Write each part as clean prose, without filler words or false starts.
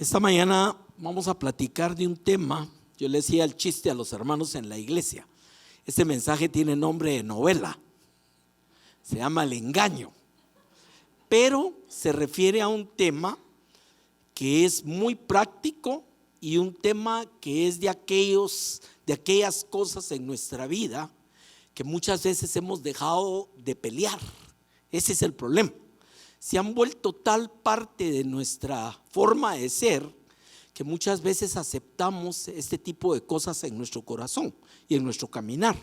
Esta mañana vamos a platicar de un tema. Yo le decía el chiste a los hermanos en la iglesia. Este mensaje tiene nombre de novela. Se llama El engaño. Pero se refiere a un tema que es muy práctico y un tema que es de aquellas cosas en nuestra vida que muchas veces hemos dejado de pelear. Ese es el problema. Se han vuelto tal parte de nuestra forma de ser que muchas veces aceptamos este tipo de cosas en nuestro corazón y en nuestro caminar.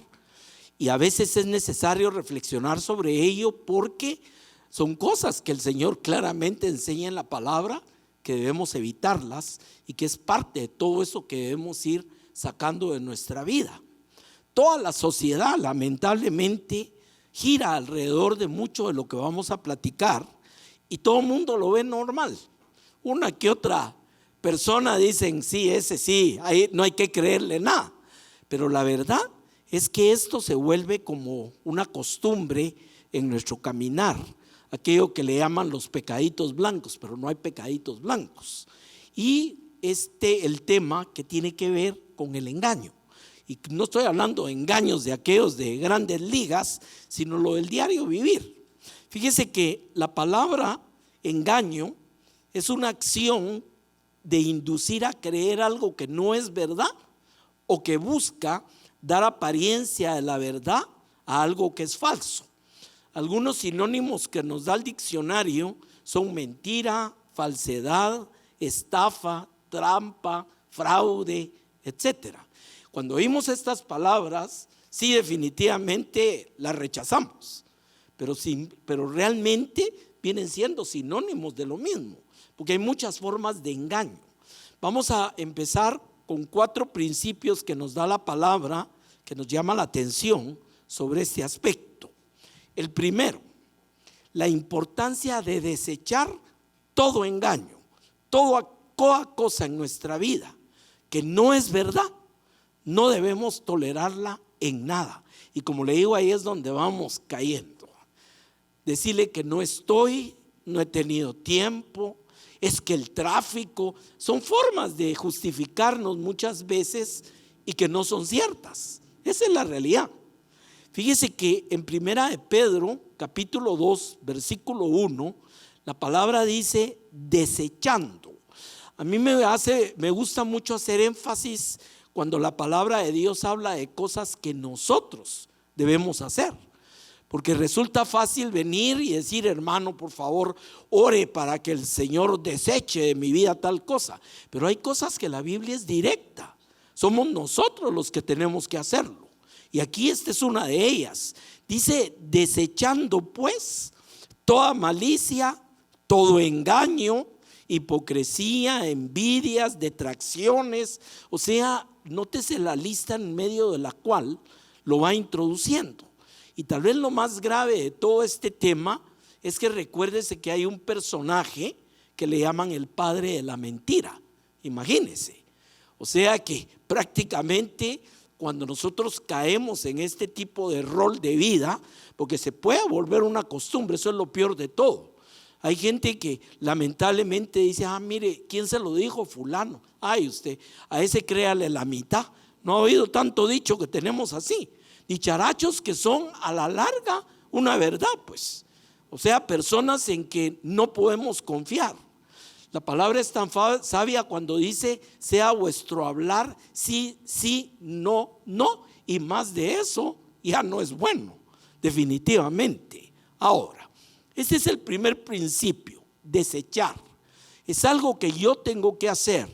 Y a veces es necesario reflexionar sobre ello porque son cosas que el Señor claramente enseña en la palabra, que debemos evitarlas y que es parte de todo eso que debemos ir sacando de nuestra vida. Toda la sociedad lamentablemente gira alrededor de mucho de lo que vamos a platicar y todo el mundo lo ve normal. Una que otra persona dicen, sí, ese sí, ahí no hay que creerle nada. Pero la verdad es que esto se vuelve como una costumbre en nuestro caminar. Aquello que le llaman los pecaditos blancos, pero no hay pecaditos blancos. Y el tema que tiene que ver con el engaño. Y no estoy hablando de engaños de aquellos de grandes ligas, sino lo del diario vivir. Fíjese que la palabra engaño es una acción de inducir a creer algo que no es verdad o que busca dar apariencia de la verdad a algo que es falso. Algunos sinónimos que nos da el diccionario son mentira, falsedad, estafa, trampa, fraude, etc. Cuando oímos estas palabras, sí, definitivamente las rechazamos, pero realmente vienen siendo sinónimos de lo mismo, porque hay muchas formas de engaño. Vamos a empezar con 4 principios que nos da la palabra, que nos llama la atención sobre este aspecto. El primero, la importancia de desechar todo engaño, toda cosa en nuestra vida que no es verdad, no debemos tolerarla en nada. Y como le digo, ahí es donde vamos cayendo. Decirle que no he tenido tiempo, es que el tráfico, son formas de justificarnos muchas veces y que no son ciertas. Esa es la realidad. Fíjese que en Primera de Pedro, capítulo 2, versículo 1, la palabra dice desechando. A mí me gusta mucho hacer énfasis cuando la palabra de Dios habla de cosas que nosotros debemos hacer. Porque resulta fácil venir y decir, hermano, por favor, ore para que el Señor deseche de mi vida tal cosa. Pero hay cosas que la Biblia es directa. Somos nosotros los que tenemos que hacerlo. Y aquí esta es una de ellas. Dice, desechando pues toda malicia, todo engaño, hipocresía, envidias, detracciones. O sea, nótese la lista en medio de la cual lo va introduciendo. Y tal vez lo más grave de todo este tema es que recuérdese que hay un personaje que le llaman el padre de la mentira. Imagínese. O sea que prácticamente cuando nosotros caemos en este tipo de rol de vida, porque se puede volver una costumbre, eso es lo peor de todo. Hay gente que lamentablemente dice, mire, ¿quién se lo dijo? Fulano. Ay, usted, a ese créale la mitad. No ha oído tanto dicho que tenemos así. Dicharachos que son a la larga una verdad, pues. O sea, personas en que no podemos confiar. La palabra es tan sabia cuando dice, sea vuestro hablar sí, sí, no, no. Y más de eso ya no es bueno, definitivamente. Ahora, ese es el primer principio, desechar. Es algo que yo tengo que hacer.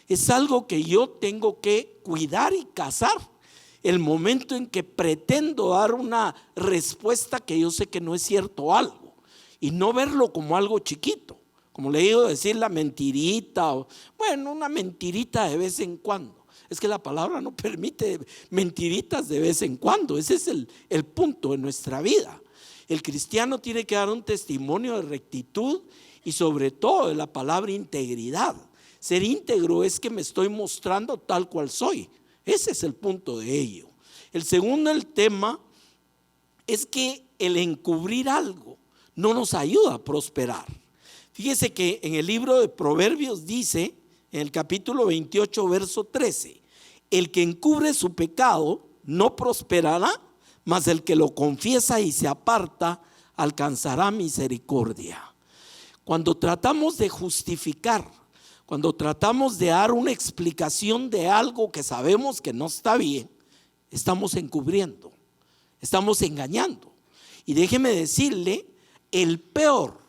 Es algo que yo tengo que cuidar y cazar. El momento en que pretendo dar una respuesta que yo sé que no es cierto algo y no verlo como algo chiquito, como le digo, decir la mentirita, bueno, una mentirita de vez en cuando. Es que la palabra no permite mentiritas de vez en cuando. Ese es el punto de nuestra vida. El cristiano tiene que dar un testimonio de rectitud y sobre todo de la palabra integridad. Ser íntegro es que me estoy mostrando tal cual soy. Ese es el punto de ello. El segundo, el tema es que el encubrir algo no nos ayuda a prosperar. Fíjese que en el libro de Proverbios dice, en el capítulo 28, verso 13: el que encubre su pecado no prosperará, mas el que lo confiesa y se aparta alcanzará misericordia. Cuando tratamos de justificar, cuando tratamos de dar una explicación de algo que sabemos que no está bien, estamos encubriendo, estamos engañando. Y déjeme decirle, el peor,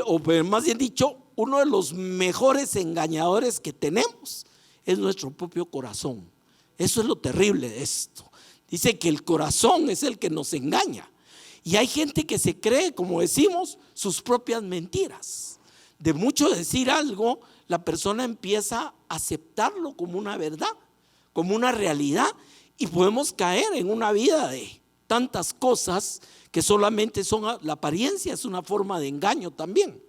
o más bien dicho, uno de los mejores engañadores que tenemos es nuestro propio corazón. Eso es lo terrible de esto. Dice que el corazón es el que nos engaña. Y hay gente que se cree, como decimos, sus propias mentiras. De mucho decir algo, la persona empieza a aceptarlo como una verdad, como una realidad, y podemos caer en una vida de tantas cosas que solamente son la apariencia, es una forma de engaño también.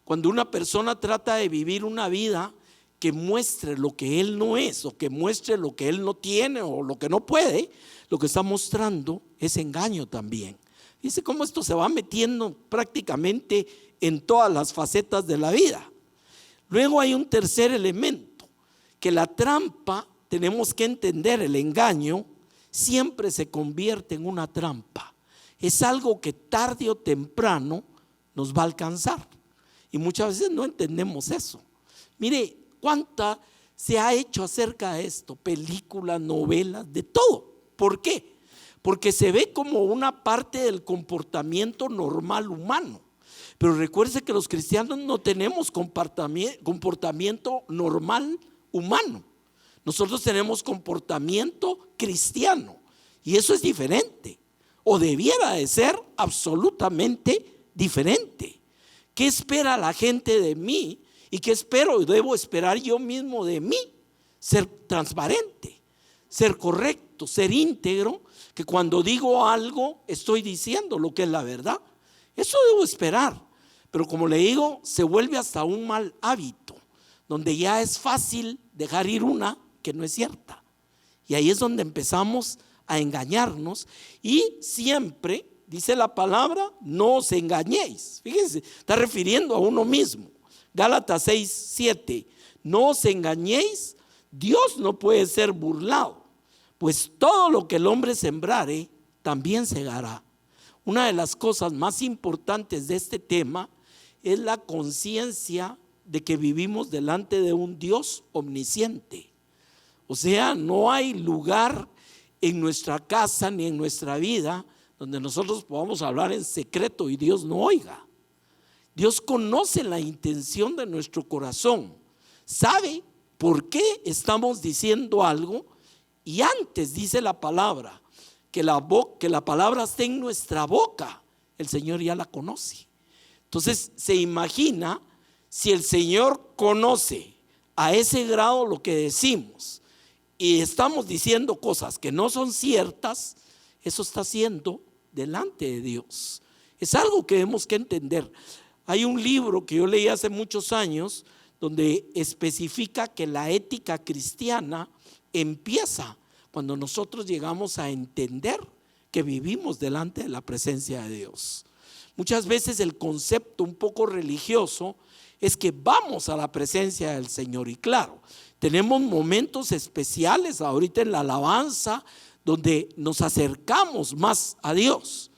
Cuando una persona trata de vivir una vida que muestre lo que él no es, o que muestre lo que él no tiene o lo que no puede, lo que está mostrando es engaño también. Dice cómo esto se va metiendo prácticamente en todas las facetas de la vida. Luego hay un tercer elemento, que la trampa, tenemos que entender, el engaño siempre se convierte en una trampa. Es algo que tarde o temprano nos va a alcanzar. Y muchas veces no entendemos eso. Mire, cuánta se ha hecho acerca de esto, películas, novelas, de todo. ¿Por qué? Porque se ve como una parte del comportamiento normal humano. Pero recuerde que los cristianos no tenemos comportamiento normal humano. Nosotros tenemos comportamiento cristiano, y eso es diferente, o debiera de ser absolutamente diferente. ¿Qué espera la gente de mí? ¿Y qué espero y debo esperar yo mismo de mí? Ser transparente, ser correcto, ser íntegro, que cuando digo algo estoy diciendo lo que es la verdad. Eso debo esperar. Pero como le digo, se vuelve hasta un mal hábito, donde ya es fácil dejar ir una que no es cierta. Y ahí es donde empezamos a engañarnos, y siempre dice la palabra: no os engañéis. Fíjense, está refiriendo a uno mismo. Gálatas 6:7: no os engañéis, Dios no puede ser burlado, pues todo lo que el hombre sembrare, también segará. Una de las cosas más importantes de este tema es la conciencia de que vivimos delante de un Dios omnisciente. O sea, no hay lugar en nuestra casa ni en nuestra vida donde nosotros podamos hablar en secreto y Dios no oiga. Dios conoce la intención de nuestro corazón, sabe por qué estamos diciendo algo, y antes dice la palabra que la palabra esté en nuestra boca, el Señor ya la conoce. Entonces se imagina, si el Señor conoce a ese grado lo que decimos y estamos diciendo cosas que no son ciertas, eso está siendo delante de Dios. Es algo que tenemos que entender. Hay un libro que yo leí hace muchos años donde especifica que la ética cristiana empieza cuando nosotros llegamos a entender que vivimos delante de la presencia de Dios. Muchas veces el concepto un poco religioso es que vamos a la presencia del Señor, y claro, tenemos momentos especiales ahorita en la alabanza donde nos acercamos más a Dios,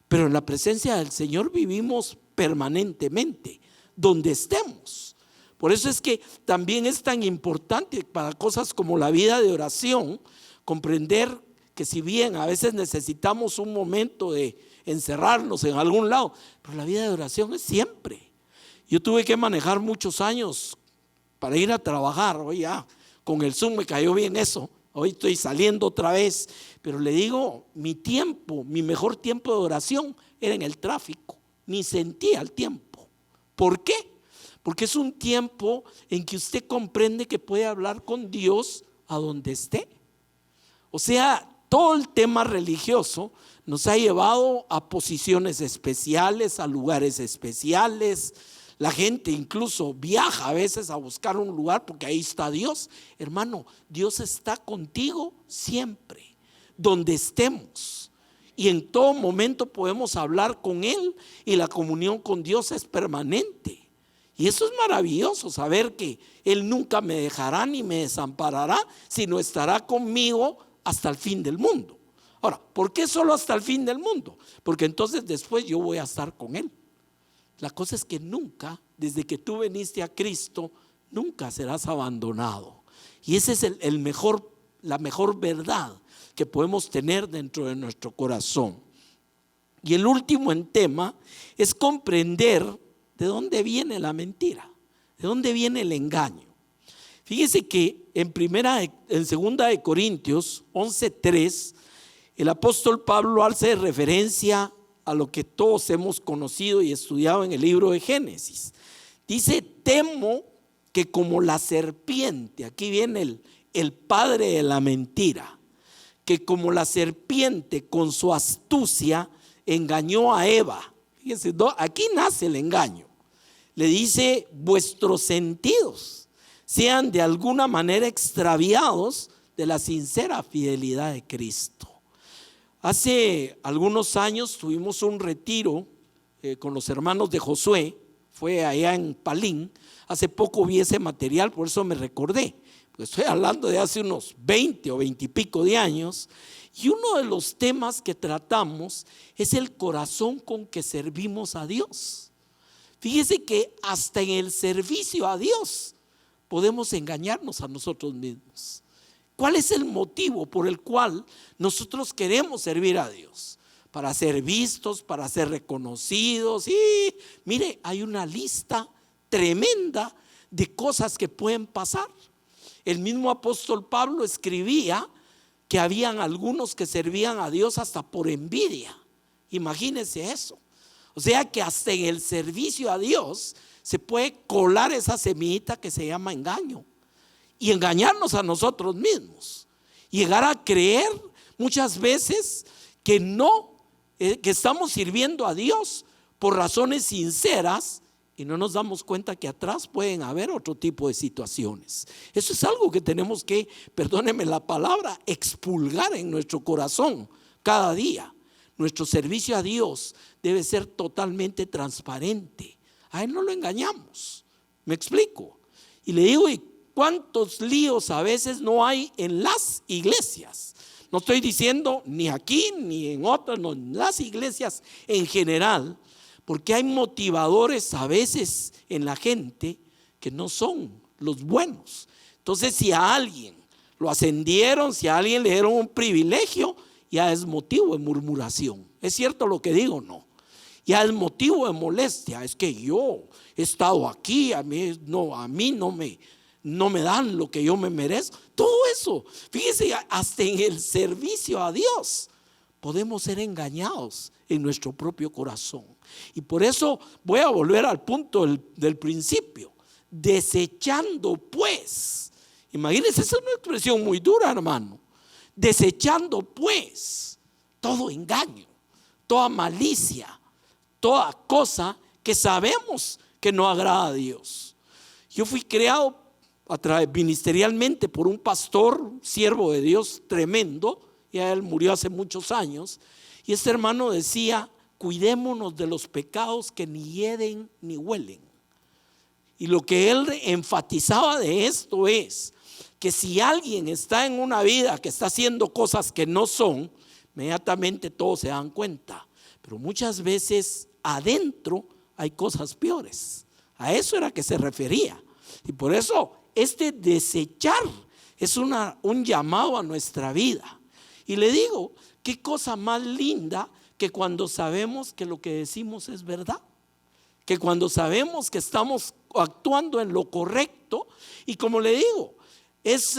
pero en la presencia del Señor vivimos permanentemente, donde estemos. Por eso es que también es tan importante para cosas como la vida de oración, comprender que si bien a veces necesitamos un momento de encerrarnos en algún lado, pero la vida de oración es siempre. Yo tuve que manejar muchos años para ir a trabajar. Hoy ya con el Zoom me cayó bien eso. Hoy estoy saliendo otra vez, pero le digo, mi mejor tiempo de oración era en el tráfico. Ni sentía el tiempo. ¿Por qué? Porque es un tiempo en que usted comprende que puede hablar con Dios a donde esté. O sea, todo el tema religioso nos ha llevado a posiciones especiales, a lugares especiales. La gente incluso viaja a veces a buscar un lugar porque ahí está Dios. Hermano, Dios está contigo siempre, donde estemos. Y en todo momento podemos hablar con Él, y la comunión con Dios es permanente. Y eso es maravilloso, saber que Él nunca me dejará ni me desamparará, sino estará conmigo hasta el fin del mundo. Ahora, ¿por qué solo hasta el fin del mundo? Porque entonces después yo voy a estar con Él. La cosa es que nunca, desde que tú viniste a Cristo, nunca serás abandonado. Y esa es la mejor verdad que podemos tener dentro de nuestro corazón. Y el último en tema es comprender de dónde viene la mentira, de dónde viene el engaño. Fíjese que en 2 de Corintios 11:3, el apóstol Pablo hace referencia a lo que todos hemos conocido y estudiado en el libro de Génesis. Dice: temo que como la serpiente, aquí viene el padre de la mentira, que como la serpiente con su astucia engañó a Eva. Fíjense, aquí nace el engaño. Le dice: vuestros sentidos sean de alguna manera extraviados de la sincera fidelidad de Cristo. Hace algunos años tuvimos un retiro con los hermanos de Josué, fue allá en Palín. Hace poco vi ese material, por eso me recordé, porque estoy hablando de hace unos 20 o 20 y pico de años. Y uno de los temas que tratamos es el corazón con que servimos a Dios. Fíjese que hasta en el servicio a Dios podemos engañarnos a nosotros mismos. ¿Cuál es el motivo por el cual nosotros queremos servir a Dios? Para ser vistos, para ser reconocidos. Y mire, hay una lista tremenda de cosas que pueden pasar. El mismo apóstol Pablo escribía que habían algunos que servían a Dios hasta por envidia. Imagínense eso. O sea que hasta en el servicio a Dios se puede colar esa semillita que se llama engaño y engañarnos a nosotros mismos. Llegar a creer muchas veces que que estamos sirviendo a Dios por razones sinceras, y no nos damos cuenta que atrás pueden haber otro tipo de situaciones. Eso es algo que tenemos que, perdónenme la palabra, expulgar en nuestro corazón cada día. Nuestro servicio a Dios debe ser totalmente transparente. A Él no lo engañamos. ¿Me explico? Y le digo, ¿y cuántos líos a veces no hay en las iglesias? No estoy diciendo ni aquí ni en otras, no, en las iglesias en general. Porque hay motivadores a veces en la gente que no son los buenos. Entonces, si a alguien lo ascendieron, si a alguien le dieron un privilegio, ya es motivo de murmuración. ¿Es cierto lo que digo? No. Ya es motivo de molestia. Es que yo he estado aquí, a mí no me dan lo que yo me merezco. Todo eso, fíjese, hasta en el servicio a Dios podemos ser engañados en nuestro propio corazón. Y por eso voy a volver al punto del principio. Desechando pues, imagínense, esa es una expresión muy dura, hermano. Desechando pues todo engaño, toda malicia, toda cosa que sabemos que no agrada a Dios. Yo fui creado ministerialmente por un pastor, siervo de Dios tremendo. Ya él murió hace muchos años. Y este hermano decía: cuidémonos de los pecados que ni hieden ni huelen. Y lo que él enfatizaba de esto es que si alguien está en una vida que está haciendo cosas que no son, inmediatamente todos se dan cuenta. Pero muchas veces adentro hay cosas peores. A eso era que se refería. Y por eso desechar es un llamado a nuestra vida. Y le digo, qué cosa más linda que cuando sabemos que lo que decimos es verdad, que cuando sabemos que estamos actuando en lo correcto. Y como le digo, es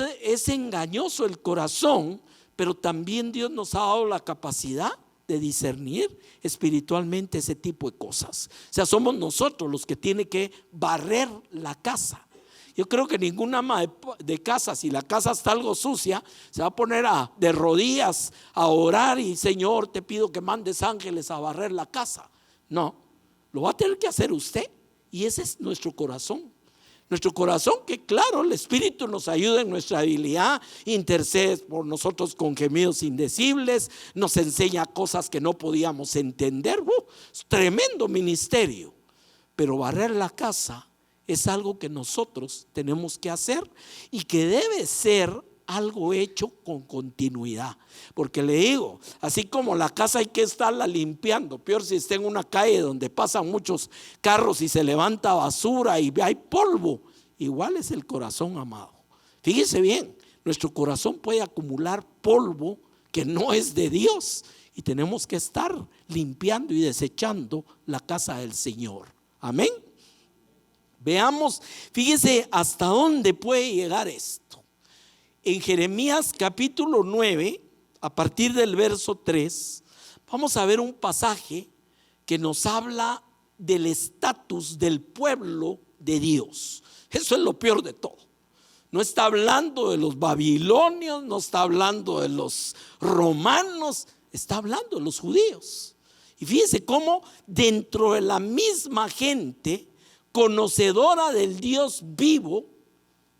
engañoso el corazón, pero también Dios nos ha dado la capacidad de discernir espiritualmente ese tipo de cosas. O sea, somos nosotros los que tienen que barrer la casa. Yo creo que ninguna ama de casa, si la casa está algo sucia, se va a poner de rodillas a orar y: Señor, te pido que mandes ángeles a barrer la casa. No, lo va a tener que hacer usted. Y ese es nuestro corazón. Nuestro corazón, que claro, el Espíritu nos ayuda en nuestra debilidad, intercede por nosotros con gemidos indecibles, nos enseña cosas que no podíamos entender. Es tremendo ministerio. Pero barrer la casa es algo que nosotros tenemos que hacer y que debe ser algo hecho con continuidad. Porque le digo, así como la casa hay que estarla limpiando, peor si está en una calle donde pasan muchos carros y se levanta basura y hay polvo, igual es el corazón, amado. Fíjese bien, nuestro corazón puede acumular polvo que no es de Dios y tenemos que estar limpiando y desechando la casa del Señor. Amén. Veamos, fíjese hasta dónde puede llegar esto. En Jeremías capítulo 9, a partir del verso 3, vamos a ver un pasaje que nos habla del estatus del pueblo de Dios. Eso es lo peor de todo. No está hablando de los babilonios, no está hablando de los romanos, está hablando de los judíos. Y fíjese cómo dentro de la misma gente conocedora del Dios vivo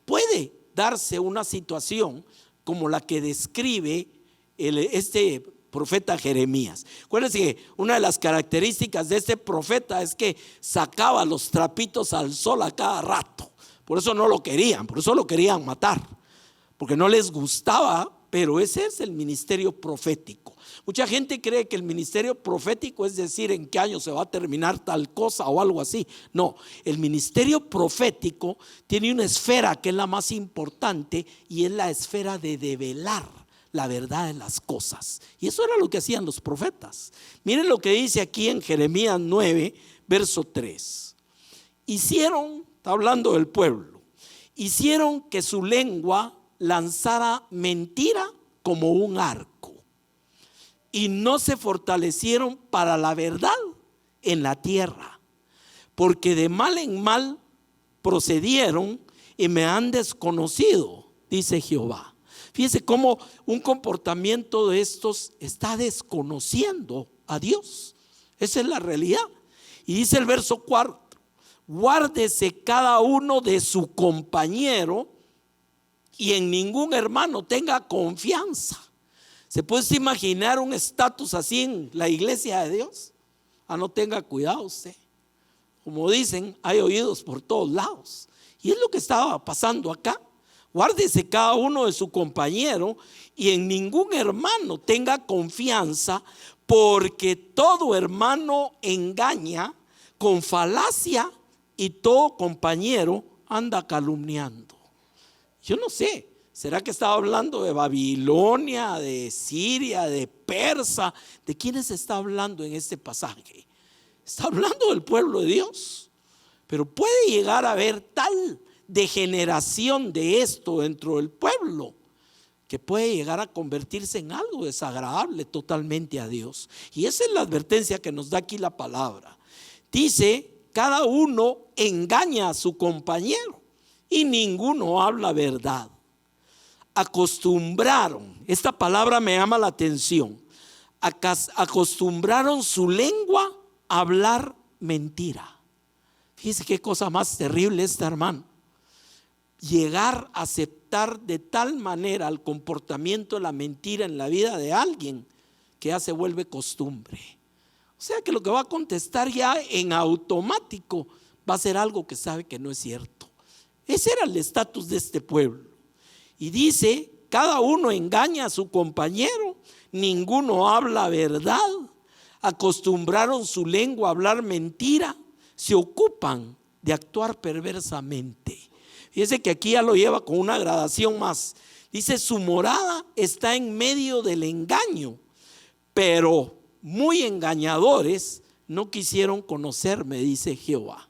puede darse una situación como la que describe este profeta Jeremías. Acuérdense que una de las características de este profeta es que sacaba los trapitos al sol a cada rato. Por eso no lo querían, por eso lo querían matar, porque no les gustaba, pero ese es el ministerio profético. Mucha gente cree que el ministerio profético es decir en qué año se va a terminar tal cosa o algo así. No, el ministerio profético tiene una esfera que es la más importante y es la esfera de develar la verdad de las cosas. Y eso era lo que hacían los profetas. Miren lo que dice aquí en Jeremías 9, verso 3. Hicieron, está hablando del pueblo, hicieron que su lengua lanzara mentira como un arco y no se fortalecieron para la verdad en la tierra, porque de mal en mal procedieron y me han desconocido, dice Jehová. Fíjese cómo un comportamiento de estos está desconociendo a Dios. Esa es la realidad. Y dice el verso 4: guárdese cada uno de su compañero y en ningún hermano tenga confianza. ¿Se puede imaginar un estatus así en la iglesia de Dios? No tenga cuidado usted. Como dicen, hay oídos por todos lados. Y es lo que estaba pasando acá. Guárdese cada uno de su compañero y en ningún hermano tenga confianza, porque todo hermano engaña con falacia y todo compañero anda calumniando. Yo no sé, ¿será que estaba hablando de Babilonia, de Siria, de Persa? ¿De quiénes está hablando en este pasaje? Está hablando del pueblo de Dios. Pero puede llegar a haber tal degeneración de esto dentro del pueblo que puede llegar a convertirse en algo desagradable totalmente a Dios. Y esa es la advertencia que nos da aquí la palabra. Dice, cada uno engaña a su compañero y ninguno habla verdad. Acostumbraron, esta palabra me llama la atención, acostumbraron su lengua a hablar mentira. Fíjese qué cosa más terrible esta, hermano. Llegar a aceptar de tal manera el comportamiento de la mentira en la vida de alguien que ya se vuelve costumbre. O sea que lo que va a contestar ya en automático va a ser algo que sabe que no es cierto. Ese era el estatus de este pueblo. Y dice, cada uno engaña a su compañero, ninguno habla verdad, acostumbraron su lengua a hablar mentira, se ocupan de actuar perversamente. Fíjese que aquí ya lo lleva con una gradación más. Dice, su morada está en medio del engaño, pero muy engañadores no quisieron conocerme, dice Jehová.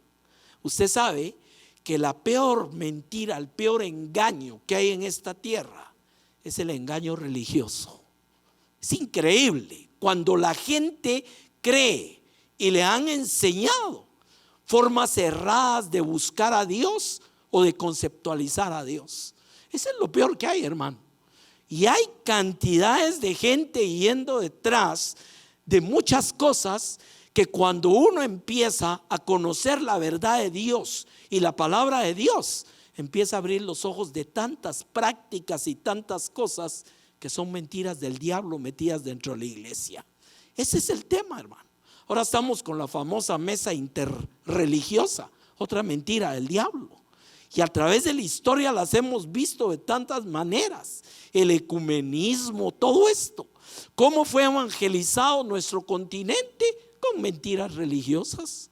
Usted sabe que la peor mentira, el peor engaño que hay en esta tierra es el engaño religioso. Es increíble cuando la gente cree y le han enseñado formas erradas de buscar a Dios o de conceptualizar a Dios. Eso es lo peor que hay, hermano. Y hay cantidades de gente yendo detrás de muchas cosas que cuando uno empieza a conocer la verdad de Dios y la palabra de Dios, empieza a abrir los ojos de tantas prácticas y tantas cosas que son mentiras del diablo metidas dentro de la iglesia. Ese es el tema, hermano. Ahora estamos con la famosa mesa interreligiosa. otra mentira del diablo. Y a través de la historia las hemos visto de tantas maneras. El ecumenismo, todo esto. ¿Cómo fue evangelizado nuestro continente? Con mentiras religiosas.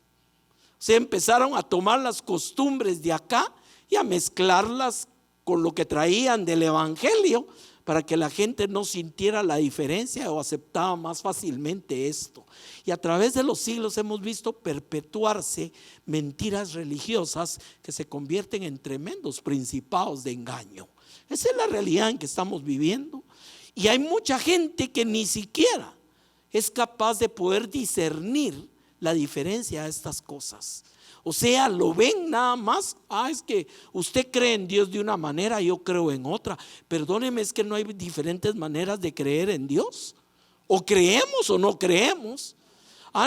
Se empezaron a tomar las costumbres de acá y a mezclarlas con lo que traían del evangelio, para que la gente no sintiera la diferencia o aceptaba más fácilmente esto. Y a través de los siglos hemos visto perpetuarse mentiras religiosas que se convierten en tremendos principados de engaño. Esa es la realidad en que estamos viviendo. Y hay mucha gente que ni siquiera es capaz de poder discernir la diferencia de estas cosas. O sea, lo ven nada más. Es que usted cree en Dios de una manera, yo creo en otra. Perdóneme, es que no hay diferentes maneras de creer en Dios. O creemos o no creemos.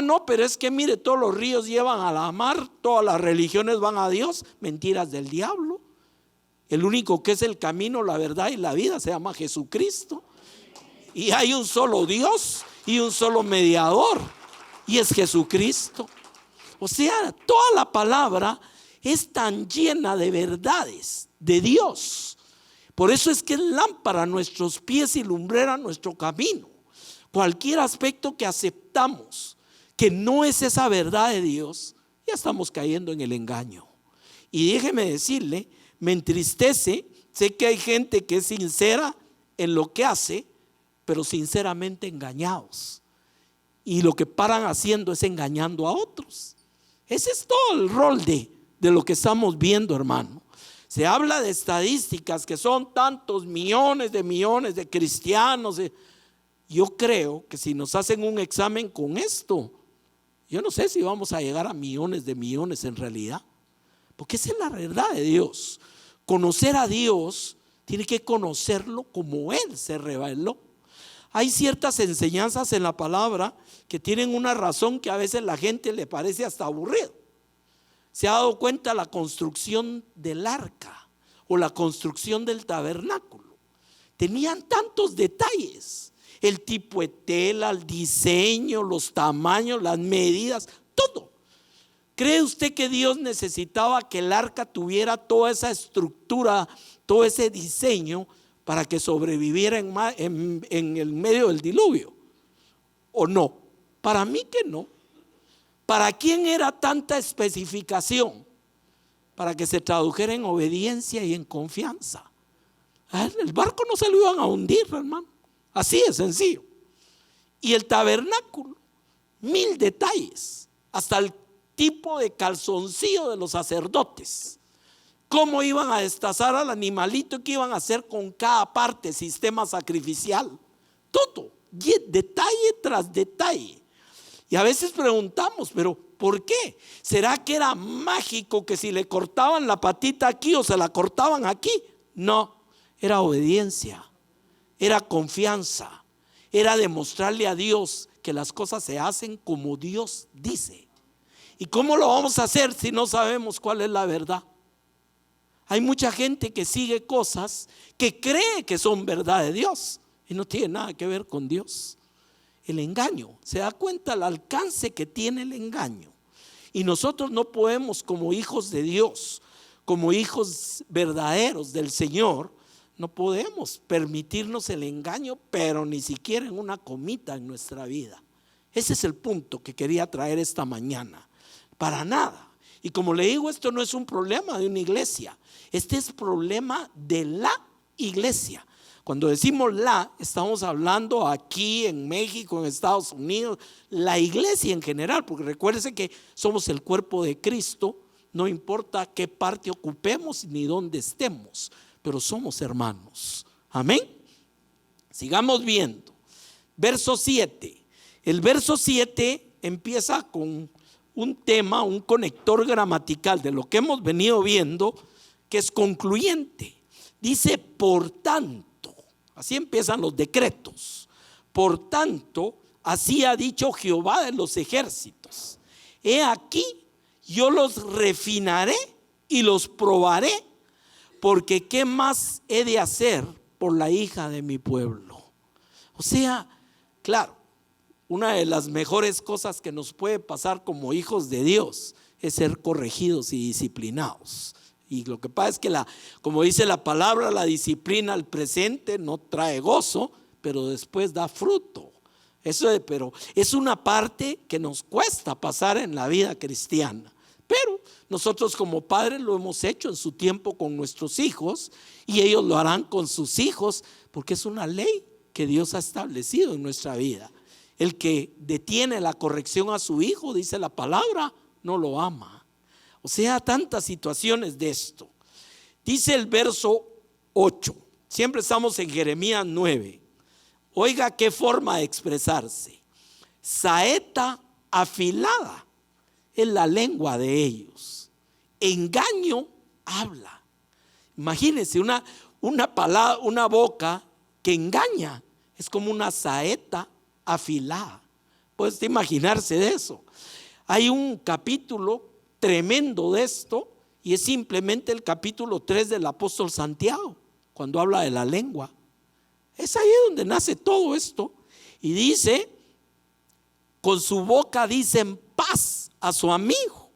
No, pero es que mire, todos los ríos llevan a la mar, todas las religiones van a Dios. Mentiras del diablo. El único que es el camino, la verdad y la vida se llama Jesucristo. Y hay un solo Dios y un solo mediador, y es Jesucristo. O sea, toda la palabra es tan llena de verdades de Dios. Por eso es que es lámpara a nuestros pies y lumbrera a nuestro camino. Cualquier aspecto que aceptamos que no es esa verdad de Dios, ya estamos cayendo en el engaño. Y déjeme decirle, me entristece, sé que hay gente que es sincera en lo que hace, pero sinceramente engañados. Y lo que paran haciendo es engañando a otros. Ese es todo el rol de lo que estamos viendo, hermano. Se habla de estadísticas que son tantos millones de cristianos. Yo creo que si nos hacen un examen con esto, yo no sé si vamos a llegar a millones de millones en realidad. Porque esa es la verdad de Dios. Conocer a Dios tiene que conocerlo como Él se reveló. Hay ciertas enseñanzas en la palabra que tienen una razón que a veces la gente le parece hasta aburrido. ¿Se ha dado cuenta la construcción del arca o la construcción del tabernáculo? Tenían tantos detalles: el tipo de tela, el diseño, los tamaños, las medidas, todo. ¿Cree usted que Dios necesitaba que el arca tuviera toda esa estructura, todo ese diseño para que sobreviviera en el medio del diluvio? ¿O no? Para mí que no. ¿Para quién era tanta especificación? Para que se tradujera en obediencia y en confianza. El barco no se lo iban a hundir, hermano. Así de sencillo. Y el tabernáculo, 1000 detalles, hasta el tipo de calzoncillo de los sacerdotes. Cómo iban a destazar al animalito, qué iban a hacer con cada parte, sistema sacrificial, todo, detalle tras detalle. Y a veces preguntamos, pero ¿por qué? ¿Será que era mágico que si le cortaban la patita aquí o se la cortaban aquí? No, era obediencia, era confianza, era demostrarle a Dios que las cosas se hacen como Dios dice. ¿Y cómo lo vamos a hacer si no sabemos cuál es la verdad? Hay mucha gente que sigue cosas que cree que son verdad de Dios y no tiene nada que ver con Dios. El engaño, se da cuenta el alcance que tiene el engaño. Y nosotros no podemos, como hijos de Dios, como hijos verdaderos del Señor, no podemos permitirnos el engaño, pero ni siquiera en una comita en nuestra vida. Ese es el punto que quería traer esta mañana. Para nada. Y como le digo, esto no es un problema de una iglesia, este es problema de la iglesia. Cuando decimos estamos hablando aquí en México, en Estados Unidos, la iglesia en general, porque recuérdense que somos el cuerpo de Cristo, no importa qué parte ocupemos ni dónde estemos, pero somos hermanos. Amén. Sigamos viendo. Verso 7. El verso 7 empieza con un tema, un conector gramatical de lo que hemos venido viendo, que es concluyente. Dice, por tanto. Así empiezan los decretos. Por tanto, así ha dicho Jehová de los ejércitos: he aquí, yo los refinaré y los probaré, porque ¿qué más he de hacer por la hija de mi pueblo? O sea, claro, una de las mejores cosas que nos puede pasar como hijos de Dios es ser corregidos y disciplinados. Y lo que pasa es que como dice la palabra, la disciplina al presente no trae gozo, pero después da fruto. Pero es una parte que nos cuesta pasar en la vida cristiana. Pero nosotros como padres lo hemos hecho en su tiempo con nuestros hijos, y ellos lo harán con sus hijos, porque es una ley que Dios ha establecido en nuestra vida. El que detiene la corrección a su hijo, dice la palabra, no lo ama. O sea, tantas situaciones de esto. Dice el verso 8, siempre estamos en Jeremías 9. Oiga qué forma de expresarse. Saeta afilada es la lengua de ellos, engaño habla. Imagínense una palabra, una boca que engaña, es como una saeta afilada. Puedes imaginarse de eso. Hay un capítulo tremendo de esto, y es simplemente el capítulo 3 del apóstol Santiago, cuando habla de la lengua. Es ahí donde nace todo esto. Y dice, con su boca dicen paz a su amigo,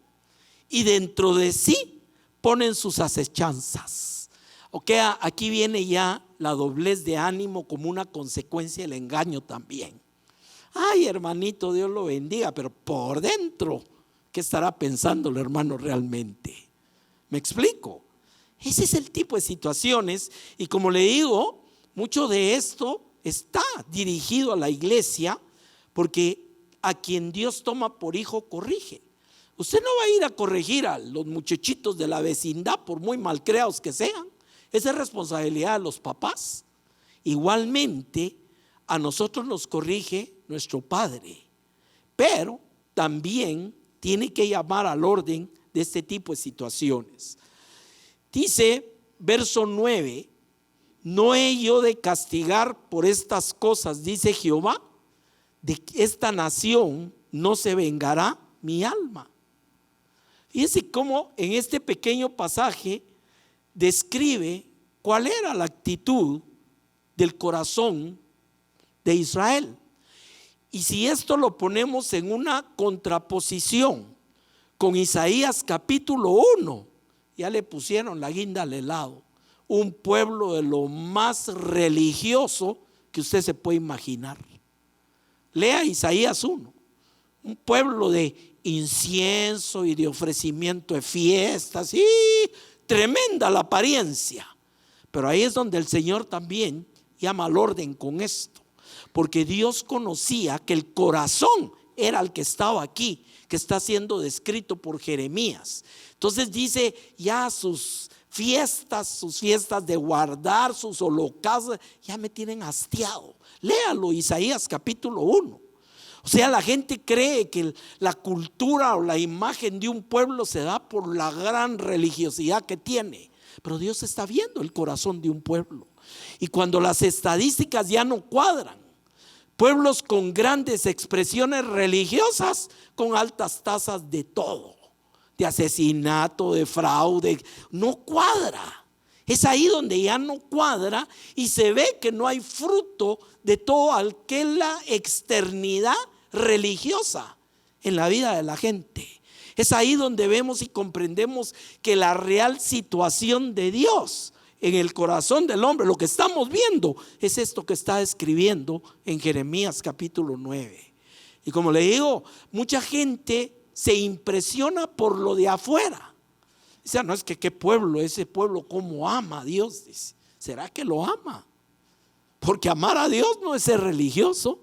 y dentro de sí ponen sus acechanzas. Ok, aquí viene ya la doblez de ánimo como una consecuencia del engaño también. Ay, hermanito, Dios lo bendiga, pero por dentro, ¿qué estará pensando el hermano realmente? ¿Me explico? Ese es el tipo de situaciones, y como le digo, mucho de esto está dirigido a la iglesia, porque a quien Dios toma por hijo corrige. Usted no va a ir a corregir a los muchachitos de la vecindad por muy malcriados que sean. Esa es responsabilidad de los papás. Igualmente a nosotros nos corrige nuestro Padre, pero también tiene que llamar al orden de este tipo de situaciones. Dice verso 9, no he yo de castigar por estas cosas, dice Jehová, de esta nación no se vengará mi alma. Fíjese cómo en este pequeño pasaje describe cuál era la actitud del corazón de Israel. Y si esto lo ponemos en una contraposición con Isaías capítulo 1, ya le pusieron la guinda al helado. Un pueblo de lo más religioso que usted se puede imaginar. Lea Isaías 1, un pueblo de incienso y de ofrecimiento de fiestas, y tremenda la apariencia. Pero ahí es donde el Señor también llama al orden con esto, porque Dios conocía que el corazón era el que estaba aquí, que está siendo descrito por Jeremías. Entonces dice, ya sus fiestas de guardar, sus holocaustos, ya me tienen hastiado. Léalo, Isaías capítulo 1. O sea, la gente cree que la cultura o la imagen de un pueblo se da por la gran religiosidad que tiene, pero Dios está viendo el corazón de un pueblo. Y cuando las estadísticas ya no cuadran, pueblos con grandes expresiones religiosas, con altas tasas de todo, de asesinato, de fraude, no cuadra. Es ahí donde ya no cuadra y se ve que no hay fruto de todo aquella externidad religiosa en la vida de la gente. Es ahí donde vemos y comprendemos que la real situación de Dios en el corazón del hombre, lo que estamos viendo, es esto que está escribiendo en Jeremías capítulo 9. Y como le digo, mucha gente se impresiona por lo de afuera. Dice, no, es que qué pueblo, ese pueblo cómo ama a Dios. Dice, ¿será que lo ama? Porque amar a Dios no es ser religioso.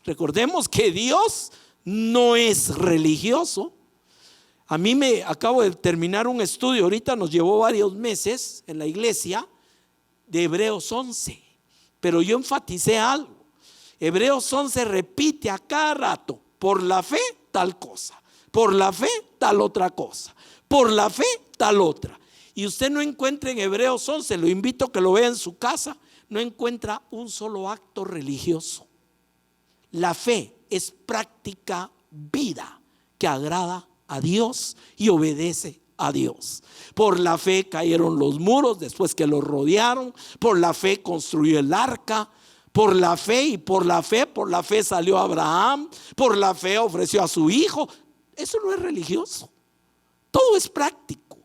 Recordemos que Dios no es religioso. A mí me acabo de terminar un estudio, ahorita nos llevó varios meses en la iglesia, de Hebreos 11, pero yo enfaticé algo. Hebreos 11 repite a cada rato, por la fe tal cosa, por la fe tal otra cosa, por la fe tal otra. Y usted no encuentra en Hebreos 11, lo invito a que lo vea en su casa, no encuentra un solo acto religioso. La fe es práctica vida que agrada a Dios y obedece a Dios. Por la fe cayeron los muros después que los rodearon, por la fe construyó el arca, por la fe y por la fe salió Abraham, por la fe ofreció a su hijo. Eso no es religioso. Todo es práctico,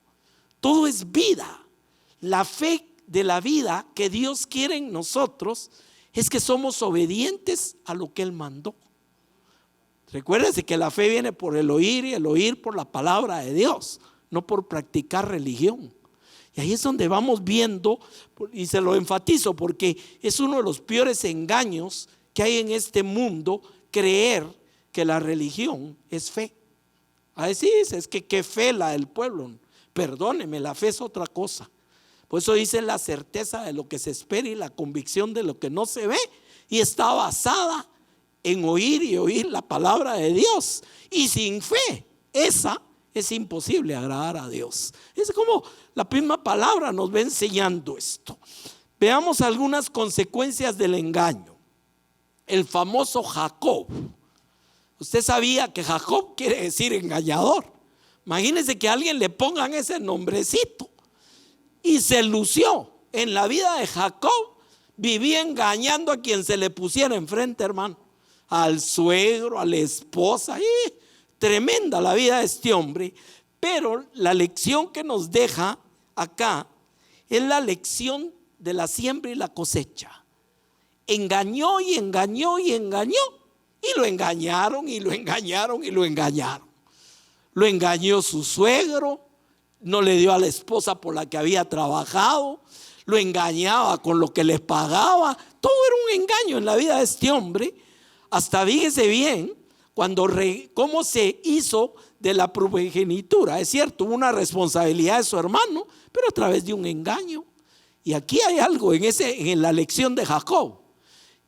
todo es vida. La fe de la vida que Dios quiere en nosotros es que somos obedientes a lo que Él mandó. Recuérdense que la fe viene por el oír y el oír por la palabra de Dios, no por practicar religión. Y ahí es donde vamos viendo, y se lo enfatizo porque es uno de los peores engaños que hay en este mundo, creer que la religión es fe. A decir, es que qué fe la del pueblo. Perdóneme, la fe es otra cosa. Por eso dice la certeza de lo que se espera y la convicción de lo que no se ve, y está basada en oír y oír la palabra de Dios. Y sin fe, esa es imposible agradar a Dios. Es como la misma palabra nos va enseñando esto. Veamos algunas consecuencias del engaño. El famoso Jacob. Usted sabía que Jacob quiere decir engañador. Imagínense que a alguien le pongan ese nombrecito. Y se lució en la vida de Jacob. Vivía engañando a quien se le pusiera enfrente, hermano. Al suegro, a la esposa. Tremenda la vida de este hombre. Pero la lección que nos deja acá es la lección de la siembra y la cosecha. Engañó y engañó y engañó. Y lo engañaron y lo engañaron y lo engañaron. Lo engañó su suegro. No le dio a la esposa por la que había trabajado. Lo engañaba con lo que les pagaba. Todo era un engaño en la vida de este hombre. Hasta fíjese bien cómo se hizo de la primogenitura. Es cierto, hubo una responsabilidad de su hermano, pero a través de un engaño. Y aquí hay algo en la lección de Jacob.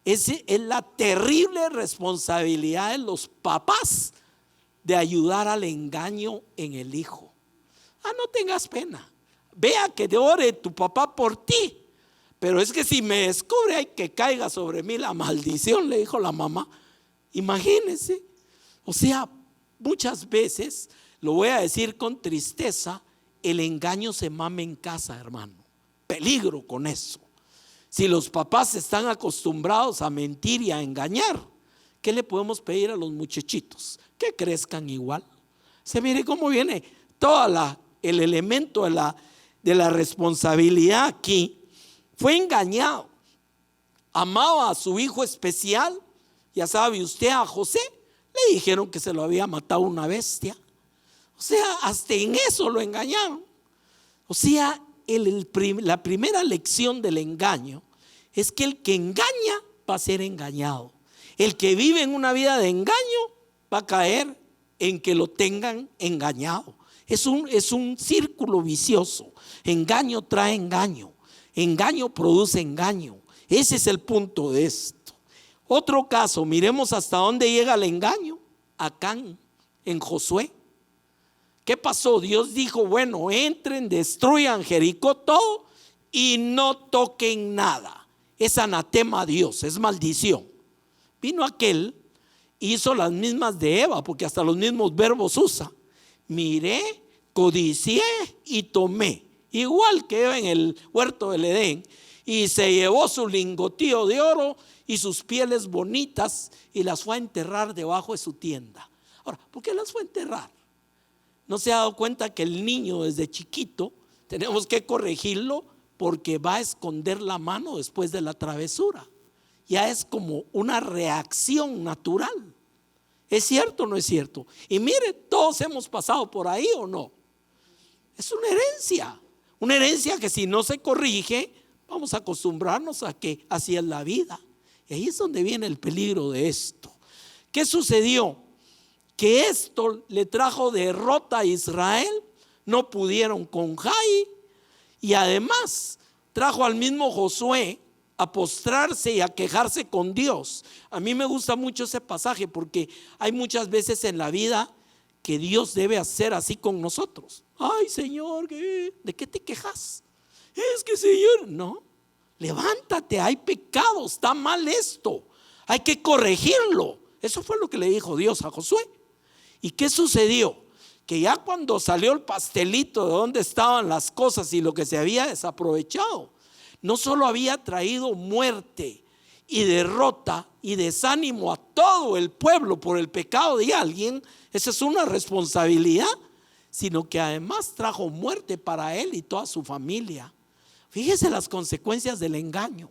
Es la terrible responsabilidad de los papás de ayudar al engaño en el hijo. No tengas pena. Vea que ore tu papá por ti. Pero es que si me descubre hay que caiga sobre mí la maldición, le dijo la mamá. Imagínense. O sea, muchas veces, lo voy a decir con tristeza, el engaño se mama en casa, hermano. Peligro con eso. Si los papás están acostumbrados a mentir y a engañar, ¿qué le podemos pedir a los muchachitos? Que crezcan igual. Se mire cómo viene todo el elemento de la responsabilidad aquí. Fue engañado. Amaba a su hijo especial. Ya sabe usted, a José le dijeron que se lo había matado una bestia. O sea, hasta en eso lo engañaron. O sea, la primera lección del engaño es que el que engaña va a ser engañado. El que vive en una vida de engaño va a caer en que lo tengan engañado. Es un círculo vicioso. Engaño trae engaño. Engaño produce engaño. Ese es el punto de esto. Otro caso, miremos hasta dónde llega el engaño. Acán, en Josué. ¿Qué pasó? Dios dijo, bueno, entren, destruyan Jericó todo y no toquen nada. Es anatema a Dios, es maldición. Vino aquel, hizo las mismas de Eva, porque hasta los mismos verbos usa. Miré, codicié y tomé. Igual que Eva en el huerto del Edén. Y se llevó su lingotío de oro y sus pieles bonitas y las fue a enterrar debajo de su tienda. Ahora, ¿por qué las fue a enterrar? ¿No se ha dado cuenta que el niño desde chiquito tenemos que corregirlo porque va a esconder la mano después de la travesura? Ya es como una reacción natural. ¿Es cierto o no es cierto? Y mire, todos hemos pasado por ahí, ¿o no? Es una herencia que si no se corrige, vamos a acostumbrarnos a que así es la vida. Y ahí es donde viene el peligro de esto. ¿Qué sucedió? Que esto le trajo derrota a Israel. No pudieron con Jai. Y además trajo al mismo Josué a postrarse y a quejarse con Dios. A mí me gusta mucho ese pasaje porque hay muchas veces en la vida que Dios debe hacer así con nosotros. Ay, Señor, ¿de qué te quejas? Es que, Señor, no, levántate, hay pecado, está mal esto, hay que corregirlo. Eso fue lo que le dijo Dios a Josué. ¿Y qué sucedió? Que ya cuando salió el pastelito de donde estaban las cosas y lo que se había desaprovechado, no solo había traído muerte y derrota y desánimo a todo el pueblo por el pecado de alguien, esa es una responsabilidad, sino que además trajo muerte para él y toda su familia. Fíjese las consecuencias del engaño.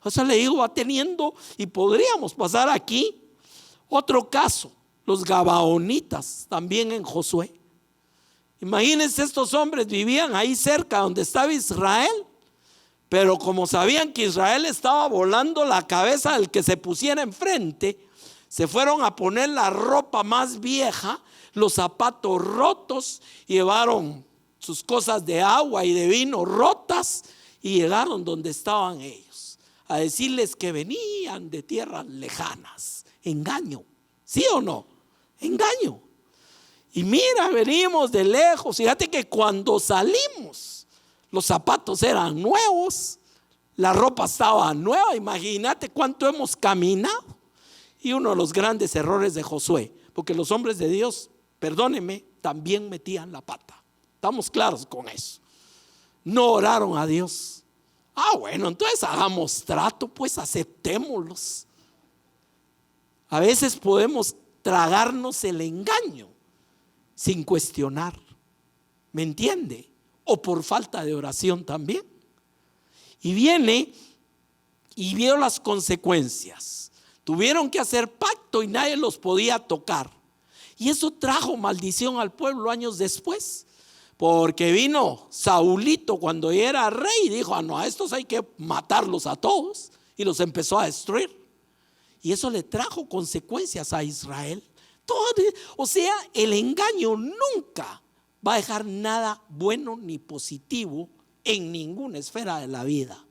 O sea, le digo, va teniendo, y podríamos pasar aquí otro caso, los gabaonitas, también en Josué. Imagínense, estos hombres vivían ahí cerca donde estaba Israel, pero como sabían que Israel estaba volando la cabeza del que se pusiera enfrente, se fueron a poner la ropa más vieja, los zapatos rotos, llevaron sus cosas de agua y de vino rotas y llegaron donde estaban ellos a decirles que venían de tierras lejanas. Engaño, ¿sí o no? Engaño. Y mira, venimos de lejos. Fíjate que cuando salimos, los zapatos eran nuevos, la ropa estaba nueva. Imagínate cuánto hemos caminado. Y uno de los grandes errores de Josué, porque los hombres de Dios, perdónenme, también metían la pata. Estamos claros con eso. No oraron a Dios. Bueno, entonces hagamos trato, pues aceptémoslos. A veces podemos tragarnos el engaño sin cuestionar, ¿me entiende? O por falta de oración también. Y viene y vio las consecuencias. Tuvieron que hacer pacto y nadie los podía tocar. Y eso trajo maldición al pueblo años después. Porque vino Saulito cuando era rey y dijo: no, a estos hay que matarlos a todos. Y los empezó a destruir. Y eso le trajo consecuencias a Israel. O sea, el engaño nunca va a dejar nada bueno ni positivo en ninguna esfera de la vida.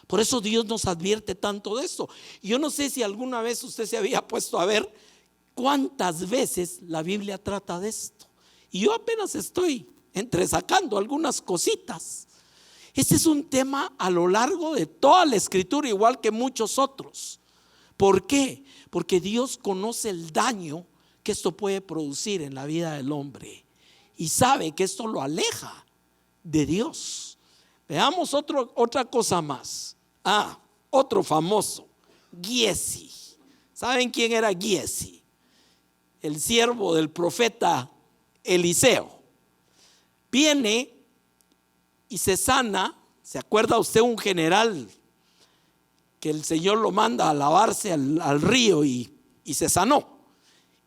Por eso Dios nos advierte tanto de esto. Yo no sé si alguna vez usted se había puesto a ver cuántas veces la Biblia trata de esto. Y yo apenas estoy entresacando algunas cositas. Este es un tema a lo largo de toda la Escritura, igual que muchos otros. ¿Por qué? Porque Dios conoce el daño que esto puede producir en la vida del hombre y sabe que esto lo aleja de Dios. Veamos otra cosa más. Otro famoso, Giezi. ¿Saben quién era Giezi? El siervo del profeta Eliseo. Viene y se sana. ¿Se acuerda usted un general que el Señor lo manda a lavarse al río y se sanó?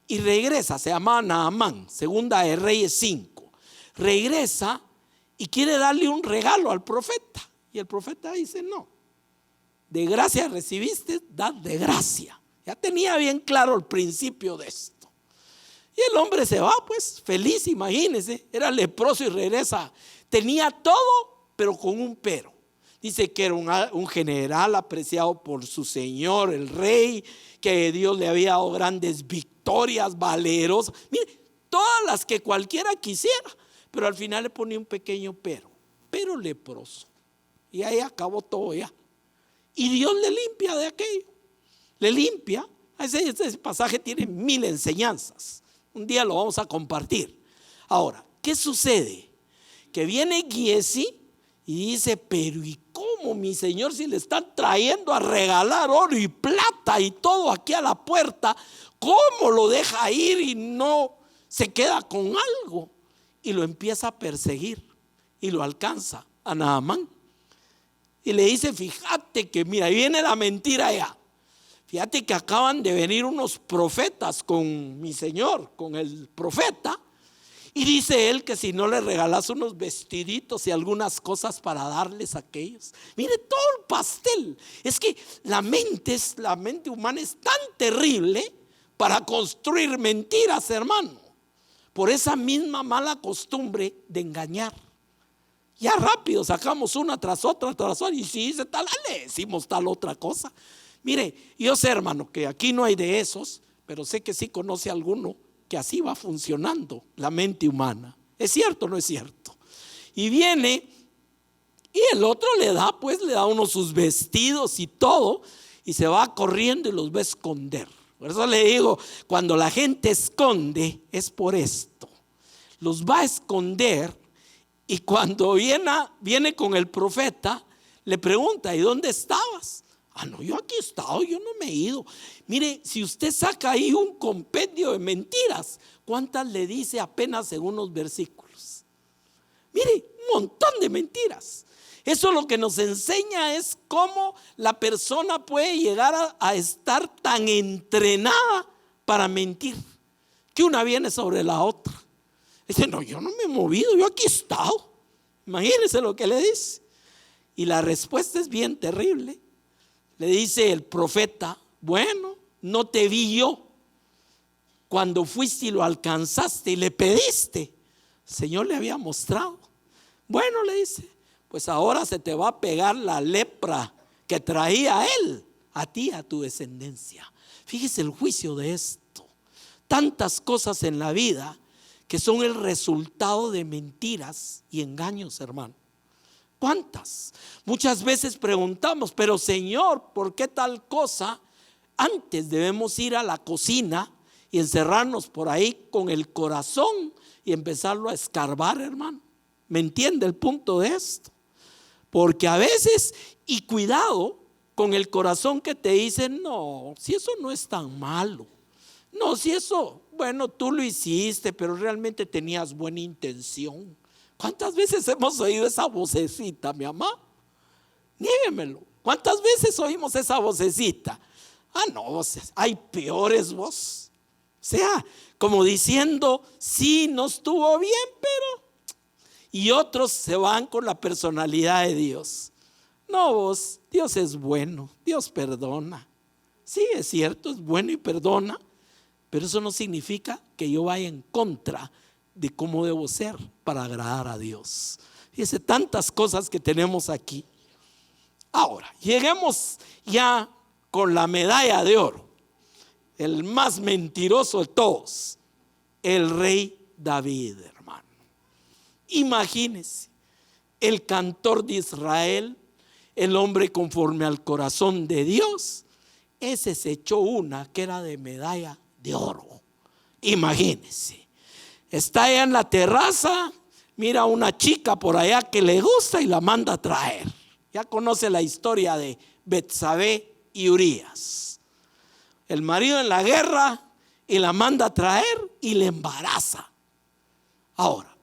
Y regresa, se llama Naamán, segunda de Reyes 5. Regresa y quiere darle un regalo al profeta. Y el profeta dice: no, de gracia recibiste, dad de gracia. Ya tenía bien claro el principio de esto. Y el hombre se va pues feliz, imagínense, era leproso y regresa. Tenía todo, pero con un pero. Dice que era un general apreciado por su señor, el rey, que Dios le había dado grandes victorias, valeros. Mire, todas las que cualquiera quisiera, pero al final le ponía un pequeño pero leproso. Y ahí acabó todo ya. Y Dios le limpia de aquello. Le limpia. Ese pasaje tiene 1000 enseñanzas. Un día lo vamos a compartir. Ahora, ¿qué sucede? Que viene Giezi y dice: pero ¿y cómo, mi señor, si le están trayendo a regalar oro y plata y todo aquí a la puerta? ¿Cómo lo deja ir y no se queda con algo? Y lo empieza a perseguir y lo alcanza a Naamán. Y le dice: fíjate que, mira, ahí viene la mentira ya. Fíjate que acaban de venir unos profetas con mi señor, con el profeta. Y dice él que si no le regalas unos vestiditos y algunas cosas para darles a aquellos. Mire todo el pastel. Es que la mente humana es tan terrible para construir mentiras, hermano. Por esa misma mala costumbre de engañar. Ya rápido sacamos una tras otra. Y si dice tal, le decimos tal otra cosa. Mire, yo sé, hermano, que aquí no hay de esos, pero sé que sí conoce alguno que así va funcionando la mente humana. ¿Es cierto o no es cierto? Y viene y el otro le da uno sus vestidos y todo, y se va corriendo y los va a esconder. Por eso le digo, cuando la gente esconde es por esto. Los va a esconder, y cuando viene con el profeta, le pregunta: ¿y dónde estabas? Ah, no, yo aquí he estado, yo no me he ido. Mire, si usted saca ahí un compendio de mentiras, ¿cuántas le dice apenas en unos versículos? Mire, un montón de mentiras. Eso lo que nos enseña es cómo la persona puede llegar a estar tan entrenada para mentir, que una viene sobre la otra. Dice, no, yo no me he movido, yo aquí he estado. Imagínense lo que le dice. Y la respuesta es bien terrible. Le dice el profeta, bueno, no te vi yo cuando fuiste y lo alcanzaste y le pediste. El Señor le había mostrado. Bueno, le dice, pues ahora se te va a pegar la lepra que traía él a ti, a tu descendencia. Fíjese el juicio de esto. Tantas cosas en la vida que son el resultado de mentiras y engaños, hermano. ¿Cuántas? Muchas veces preguntamos, pero Señor, ¿por qué tal cosa? Antes debemos ir a la cocina y encerrarnos por ahí con el corazón y empezarlo a escarbar, hermano. ¿Me entiende el punto de esto? Porque a veces, y cuidado con el corazón que te dice, no, si eso no es tan malo. No, si eso, bueno, tú lo hiciste, pero realmente tenías buena intención. ¿Cuántas veces hemos oído esa vocecita, mi mamá? Niéguemelo. ¿Cuántas veces oímos esa vocecita? Ah, no, hay peores vos. O sea, como diciendo, sí, no estuvo bien, pero... Y otros se van con la personalidad de Dios. No, vos, Dios es bueno, Dios perdona. Sí, es cierto, es bueno y perdona, pero eso no significa que yo vaya en contra de cómo debo ser para agradar a Dios. Fíjese, tantas cosas que tenemos aquí. Ahora, lleguemos ya con la medalla de oro, el más mentiroso de todos, el rey David, hermano. Imagínese, el cantor de Israel, el hombre conforme al corazón de Dios, ese se echó una que era de medalla de oro. Imagínese, está allá en la terraza, mira a una chica por allá que le gusta y la manda a traer. Ya conoce la historia de Betsabé y Urías. El marido en la guerra y la manda a traer y le embaraza. Ahora,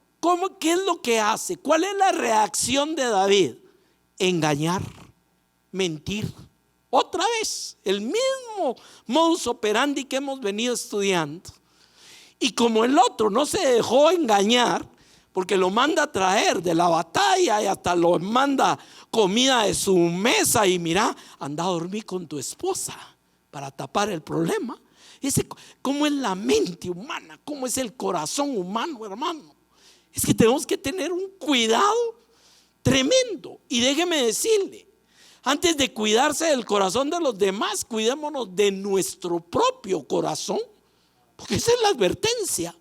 ¿qué es lo que hace? ¿Cuál es la reacción de David? Engañar, mentir. Otra vez, el mismo modus operandi que hemos venido estudiando. Y como el otro no se dejó engañar, porque lo manda a traer de la batalla y hasta lo manda comida de su mesa y mira, anda a dormir con tu esposa para tapar el problema. ¿Cómo es la mente humana? ¿Cómo es el corazón humano, hermano? Es que tenemos que tener un cuidado tremendo. Y déjeme decirle, antes de cuidarse del corazón de los demás, cuidémonos de nuestro propio corazón, porque esa es la advertencia.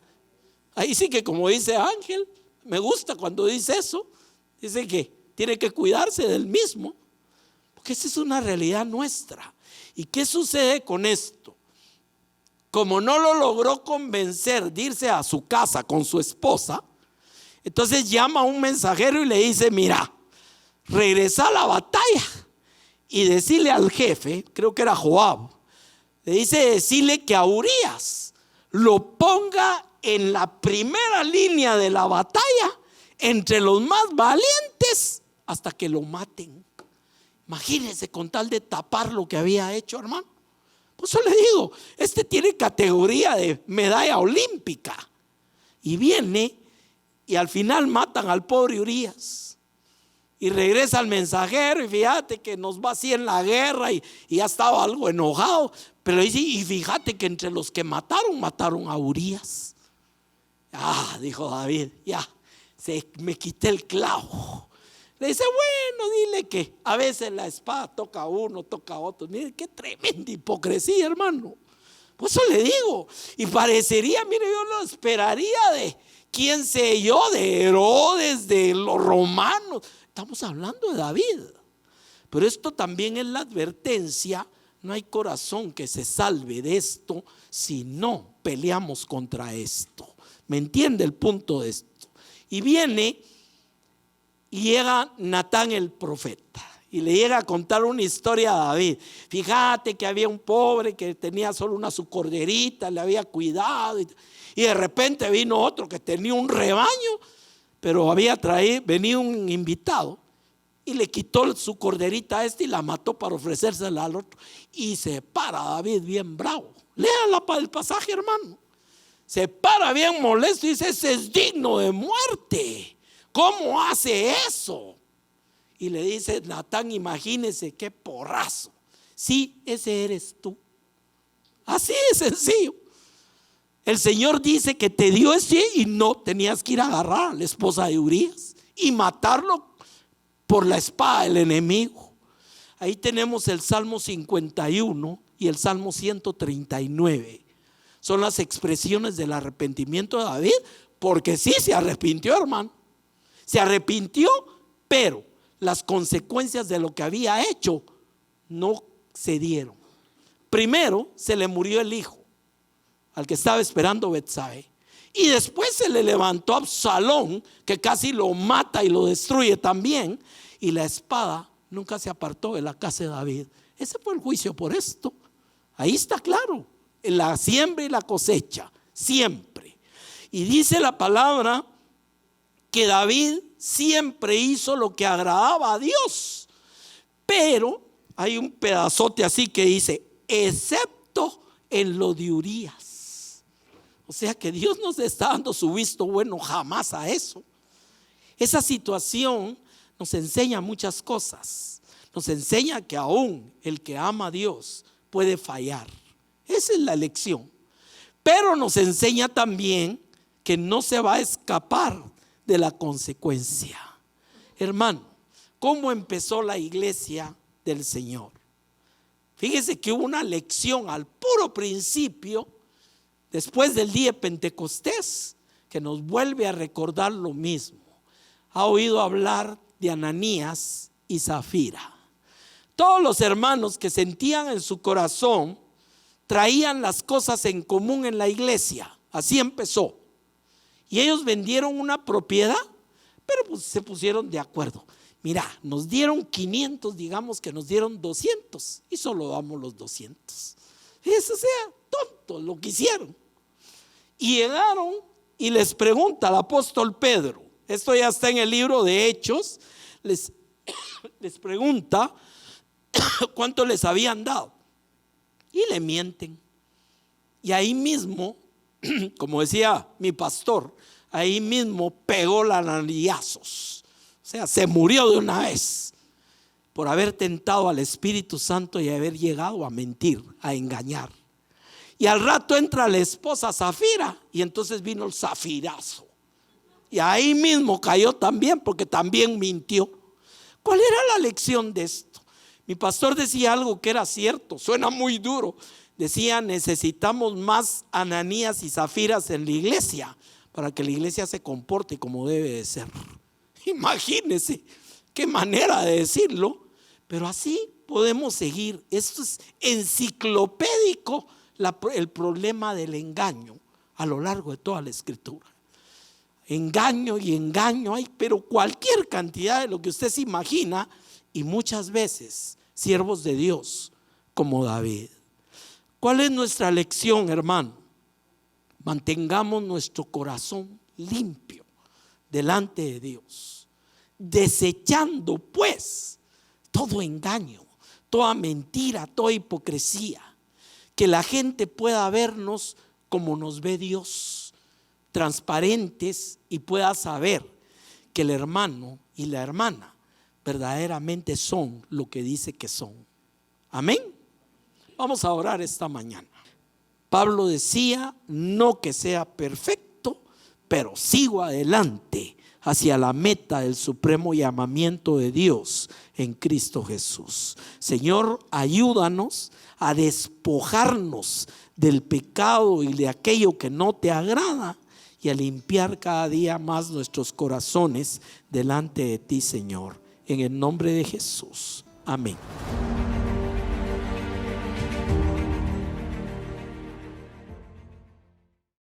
Ahí sí que, como dice Ángel, me gusta cuando dice eso, dice que tiene que cuidarse del mismo, porque esa es una realidad nuestra. ¿Y qué sucede con esto? Como no lo logró convencer de irse a su casa con su esposa, entonces llama a un mensajero y le dice, mira, regresa a la batalla y decirle al jefe, creo que era Joab, le dice decirle que a Urías lo ponga en la primera línea de la batalla entre los más valientes hasta que lo maten. Imagínense, con tal de tapar lo que había hecho, hermano. Por eso le digo, este tiene categoría de medalla olímpica. Y viene y al final matan al pobre Urías. Y regresa el mensajero y fíjate que nos va así en la guerra y ya estaba algo enojado. Pero dice, y fíjate que entre los que mataron a Urías. Ah, dijo David, ya, me quité el clavo. Le dice, bueno, dile que a veces la espada toca a uno, toca a otro. Mire, qué tremenda hipocresía, hermano. Por eso le digo, y parecería, mire, yo lo esperaría de, quién sé yo, de Herodes, de los romanos. Estamos hablando de David. Pero esto también es la advertencia. No hay corazón que se salve de esto si no peleamos contra esto. ¿Me entiende el punto de esto? Y viene y llega Natán el profeta. y le llega a contar una historia a David. Fíjate que había un pobre que tenía solo su corderita, le había cuidado, y de repente vino otro que tenía un rebaño, pero venía un invitado y le quitó su corderita a y la mató para ofrecérsela al otro. Y se para David bien bravo. Léala para el pasaje, hermano. Se para bien molesto y dice: ese es digno de muerte. ¿Cómo hace eso? Y le dice Natán: imagínese qué porrazo. Sí, ese eres tú. Así de sencillo. El Señor dice que te dio ese y no tenías que ir a agarrar a la esposa de Urías y matarlo por la espada del enemigo. Ahí tenemos el Salmo 51 y el Salmo 139. Son las expresiones del arrepentimiento de David, porque sí se arrepintió, hermano. Se arrepintió, pero las consecuencias de lo que había hecho no se dieron. Primero se le murió el hijo, al que estaba esperando Betsabe, y después se le levantó Absalón, que casi lo mata y lo destruye también, y la espada nunca se apartó de la casa de David. Ese fue el juicio por esto. Ahí está claro, en la siembra y la cosecha, siempre. Y dice la palabra que David siempre hizo lo que agradaba a Dios, pero hay un pedazote así que dice: excepto en lo de Urías. O sea que Dios nos está dando su visto bueno jamás a eso. Esa situación nos enseña muchas cosas. Nos enseña que aún el que ama a Dios puede fallar. Esa es la lección. Pero nos enseña también que no se va a escapar de la consecuencia. Hermano, ¿cómo empezó la iglesia del Señor? Fíjese que hubo una lección al puro principio, después del día de Pentecostés, que nos vuelve a recordar lo mismo. Ha oído hablar de Ananías y Zafira. Todos los hermanos que sentían en su corazón traían las cosas en común en la iglesia. Así empezó. Y ellos vendieron una propiedad, pero pues se pusieron de acuerdo. Mira, nos dieron 500, digamos que nos dieron 200 y solo damos los 200. Eso sea tonto lo que hicieron. Y llegaron y les pregunta al apóstol Pedro, esto ya está en el libro de Hechos, les pregunta cuánto les habían dado y le mienten. Y ahí mismo, como decía mi pastor, ahí mismo pegó lanariazos. O sea, se murió de una vez por haber tentado al Espíritu Santo y haber llegado a mentir, a engañar. Y al rato entra la esposa Zafira y entonces vino el zafirazo. Y ahí mismo cayó también, porque también mintió. ¿Cuál era la lección de esto? Mi pastor decía algo que era cierto, suena muy duro. Decía: necesitamos más Ananías y Zafiras en la iglesia para que la iglesia se comporte como debe de ser. Imagínense qué manera de decirlo, pero así podemos seguir. Esto es enciclopédico, el problema del engaño a lo largo de toda la escritura. Engaño y engaño hay, pero cualquier cantidad de lo que usted se imagina, y muchas veces siervos de Dios como David. ¿Cuál es nuestra lección, hermano? Mantengamos nuestro corazón limpio delante de Dios, desechando pues todo engaño, toda mentira, toda hipocresía, que la gente pueda vernos como nos ve Dios, transparentes, y pueda saber que el hermano y la hermana verdaderamente son lo que dice que son. Amén. Vamos a orar esta mañana. Pablo decía: no que sea perfecto, pero sigo adelante hacia la meta del supremo llamamiento de Dios en Cristo Jesús. Señor, ayúdanos a despojarnos del pecado y de aquello que no te agrada, y a limpiar cada día más nuestros corazones delante de ti, Señor, en el nombre de Jesús. Amén.